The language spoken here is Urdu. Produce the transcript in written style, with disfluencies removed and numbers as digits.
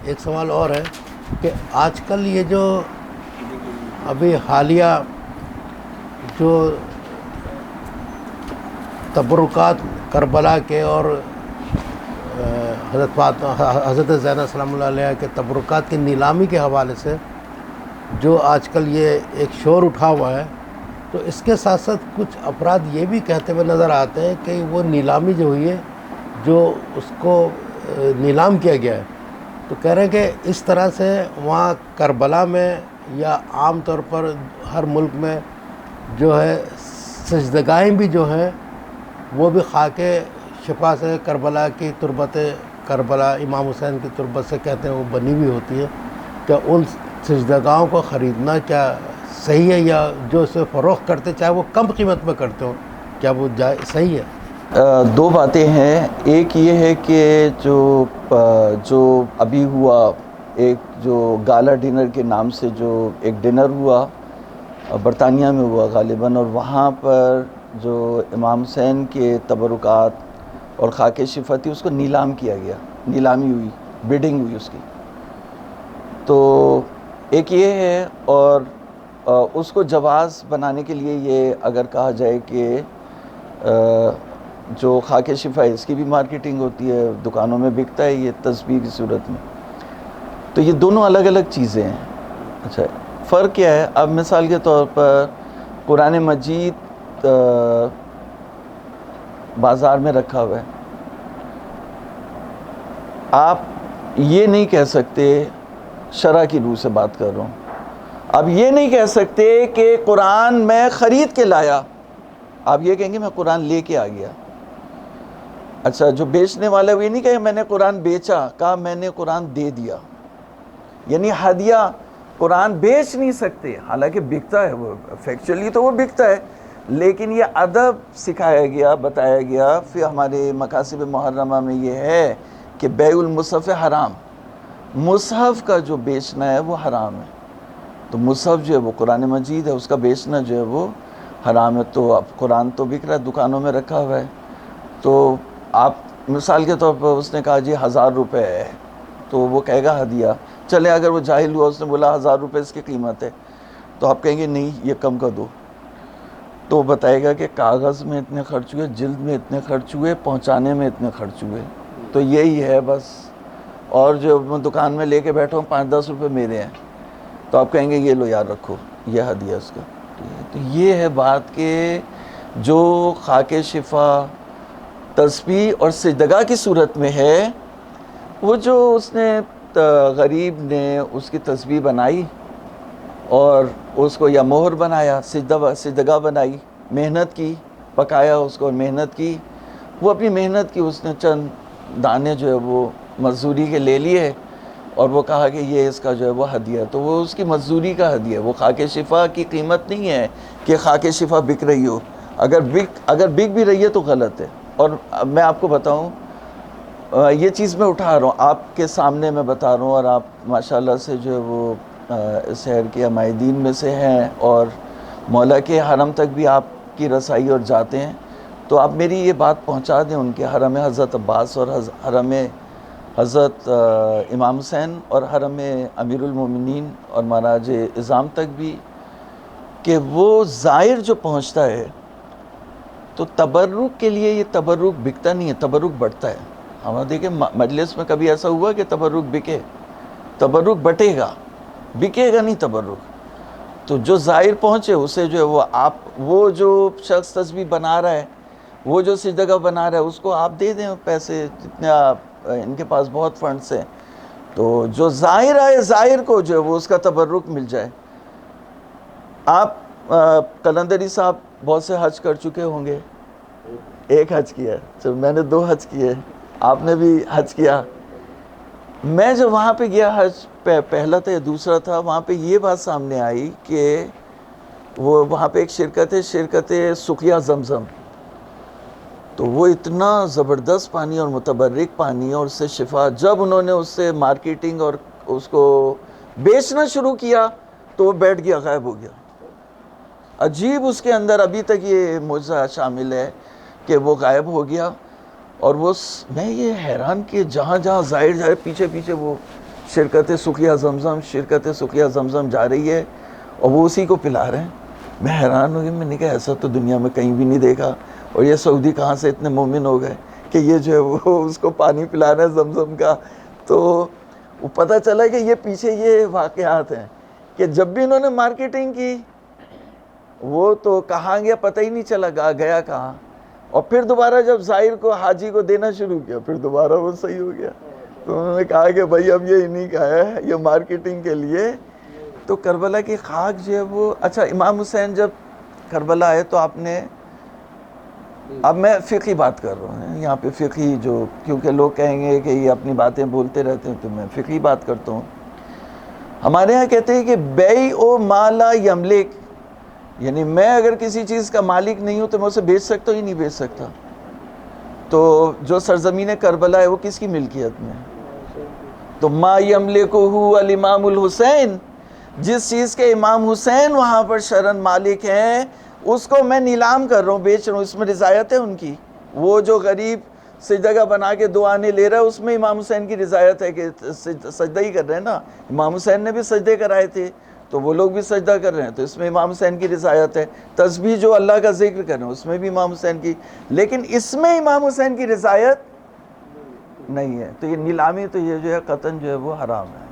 ایک سوال اور ہے کہ آج کل یہ جو ابھی حالیہ جو تبرکات کربلا کے اور حضرت زینب سلام اللہ علیہ کے تبرکات کی نیلامی کے حوالے سے جو آج کل یہ ایک شور اٹھا ہوا ہے، تو اس کے ساتھ ساتھ کچھ افراد یہ بھی کہتے ہوئے نظر آتے ہیں کہ وہ نیلامی جو ہوئی ہے، جو اس کو نیلام کیا گیا ہے، تو کہہ رہے ہیں کہ اس طرح سے وہاں کربلا میں یا عام طور پر ہر ملک میں جو ہے سجدگاہیں بھی جو ہیں وہ بھی خاک شفا سے کربلا کی تربت کربلا امام حسین کی تربت سے کہتے ہیں وہ بنی ہوئی ہوتی ہے، کیا ان سجدگاہوں کو خریدنا کیا صحیح ہے، یا جو اسے فروخت کرتے چاہے وہ کم قیمت میں کرتے ہوں، کیا وہ صحیح ہے؟ دو باتیں ہیں. ایک یہ ہے کہ جو ابھی ہوا ایک جو گالا ڈنر کے نام سے جو ایک ڈنر ہوا برطانیہ میں ہوا غالباً، اور وہاں پر جو امام حسین کے تبرکات اور خاک شفا تھی اس کو نیلام کیا گیا، نیلامی ہوئی، بیڈنگ ہوئی اس کی. تو ایک یہ ہے، اور اس کو جواز بنانے کے لیے یہ اگر کہا جائے کہ جو خاک شفا ہے اس کی بھی مارکیٹنگ ہوتی ہے، دکانوں میں بکتا ہے یہ تسبیح کی صورت میں، تو یہ دونوں الگ الگ چیزیں ہیں. اچھا، فرق کیا ہے؟ اب مثال کے طور پر قرآن مجید بازار میں رکھا ہوا ہے، آپ یہ نہیں کہہ سکتے، شرع کی روح سے بات کر رہا ہوں، اب یہ نہیں کہہ سکتے کہ قرآن میں خرید کے لایا، آپ یہ کہیں گے میں قرآن لے کے آ گیا. اچھا، جو بیچنے والا وہ یہ نہیں کہے میں نے قرآن بیچا، کہا میں نے قرآن دے دیا. یعنی ہدیہ، قرآن بیچ نہیں سکتے، حالانکہ بکتا ہے، وہ فیکچولی تو وہ بکتا ہے، لیکن یہ ادب سکھایا گیا، بتایا گیا. پھر ہمارے مقاصد محرمہ میں یہ ہے کہ بیع المصحف حرام، مصحف کا جو بیچنا ہے وہ حرام ہے. تو مصحف جو ہے وہ قرآن مجید ہے، اس کا بیچنا جو ہے وہ حرام ہے. تو اب قرآن تو بک رہا ہے، دکانوں میں رکھا ہوا ہے، تو آپ مثال کے طور پر اس نے کہا جی 1000 روپے ہے، تو وہ کہے گا ہدیہ. چلے اگر وہ جاہل ہوا، اس نے بولا 1000 روپے اس کی قیمت ہے، تو آپ کہیں گے نہیں یہ کم کر دو. تو وہ بتائے گا کہ کاغذ میں اتنے خرچ ہوئے، جلد میں اتنے خرچ ہوئے، پہنچانے میں اتنے خرچ ہوئے، تو یہی ہے بس. اور جو میں دکان میں لے کے بیٹھا ہوں 5-10 روپے میرے ہیں، تو آپ کہیں گے یہ لو یار رکھو، یہ ہدیہ اس کا. تو یہ ہے بات کہ جو خاک شفا تسبیح اور سجدگاہ کی صورت میں ہے، وہ جو اس نے غریب نے اس کی تسبیح بنائی اور اس کو یا مہر بنایا، سجدگاہ بنائی، محنت کی، پکایا اس کو اور محنت کی، وہ اپنی محنت کی، اس نے چند دانے جو ہے وہ مزدوری کے لے لیے اور وہ کہا کہ یہ اس کا جو ہے وہ ہدیہ، تو وہ اس کی مزدوری کا ہدیہ، وہ خاک شفا کی قیمت نہیں ہے کہ خاک شفا بک رہی ہو. اگر بک بھی رہی ہے تو غلط ہے. اور میں آپ کو بتاؤں، یہ چیز میں اٹھا رہا ہوں آپ کے سامنے میں بتا رہا ہوں، اور آپ ماشاءاللہ سے جو ہے وہ اس شہر کے عمائدین میں سے ہیں اور مولا کے حرم تک بھی آپ کی رسائی اور جاتے ہیں، تو آپ میری یہ بات پہنچا دیں ان کے حرم حضرت عباس اور حرم حضرت امام حسین اور حرم امیر المومنین اور مہاراج اعظام تک بھی، کہ وہ زائر جو پہنچتا ہے تو تبرک کے لیے، یہ تبرک بکتا نہیں ہے، تبرک بڑھتا ہے. ہمارا دیکھیں مجلس میں کبھی ایسا ہوا کہ تبرک بکے؟ تبرک بٹے گا، بکے گا نہیں تبرک. تو جو زائر پہنچے اسے جو ہے وہ جو شخص تسبیح بنا رہا ہے، وہ جو سجدگاہ بنا رہا ہے، اس کو آپ دے دیں پیسے جتنے آپ، ان کے پاس بہت فنڈس ہیں، تو جو زائر آئے زائر کو جو ہے وہ اس کا تبرک مل جائے. آپ قلندری صاحب بہت سے حج کر چکے ہوں گے، ایک حج کیا ہے، چلو میں نے 2 حج کیے، آپ نے بھی حج کیا. میں جب وہاں پہ گیا، حج پہلا تھا یا دوسرا تھا، وہاں پہ یہ بات سامنے آئی کہ وہاں پہ ایک شرکت سقیا زمزم، تو وہ اتنا زبردست پانی اور متبرک پانی، اور اس سے شفا، جب انہوں نے اس سے مارکیٹنگ اور اس کو بیچنا شروع کیا تو وہ بیٹھ گیا، غائب ہو گیا. عجیب، اس کے اندر ابھی تک یہ معجزہ شامل ہے کہ وہ غائب ہو گیا. اور میں یہ حیران کہ جہاں زائر پیچھے وہ شرکت سقیا زمزم، شرکت سقیا زمزم جا رہی ہے اور وہ اسی کو پلا رہے ہیں. میں حیران ہو گیا، میں نے کہا ایسا تو دنیا میں کہیں بھی نہیں دیکھا. اور یہ سعودی کہاں سے اتنے مومن ہو گئے کہ یہ جو ہے وہ اس کو پانی پلا رہے ہیں زمزم کا. تو وہ پتہ چلا کہ یہ پیچھے یہ واقعات ہیں کہ جب بھی انہوں نے مارکیٹنگ کی وہ تو کہاں گیا پتہ ہی نہیں چلا گیا کہاں. اور پھر دوبارہ جب زائر کو حاجی کو دینا شروع کیا پھر دوبارہ وہ صحیح ہو گیا. تو انہوں نے کہا کہ بھائی اب یہ انہیں کا ہے، یہ مارکیٹنگ کے لیے. تو کربلا کی خاک جو ہے وہ اچھا امام حسین جب کربلا آئے تو آپ نے، اب میں فقہی بات کر رہا ہوں یہاں پہ، فقہی جو، کیونکہ لوگ کہیں گے کہ یہ اپنی باتیں بولتے رہتے ہیں تو میں فقہی بات کرتا ہوں. ہمارے ہاں کہتے ہیں کہ بیع ما لا یملک، یعنی میں اگر کسی چیز کا مالک نہیں ہوں تو میں اسے بیچ سکتا ہوں ہی نہیں بیچ سکتا. تو جو سرزمین کربلا ہے وہ کس کی ملکیت میں؟ تو ما یملکہ الامام الحسین، جس چیز کے امام حسین وہاں پر شرعاً مالک ہیں اس کو میں نیلام کر رہا ہوں، بیچ رہا ہوں، اس میں رضایت ہے ان کی. وہ جو غریب سجدہ بنا کے دعانے لے رہا ہے اس میں امام حسین کی رضایت ہے کہ سجدہ ہی کر رہے ہیں نا. امام حسین نے بھی سجدے کرائے تھے تو وہ لوگ بھی سجدہ کر رہے ہیں تو اس میں امام حسین کی رضایت ہے. تسبیح جو اللہ کا ذکر کر رہے ہیں اس میں بھی امام حسین کی، لیکن اس میں امام حسین کی رضایت نہیں ہے. تو یہ نیلامی تو یہ جو ہے قطعاً جو ہے وہ حرام ہے.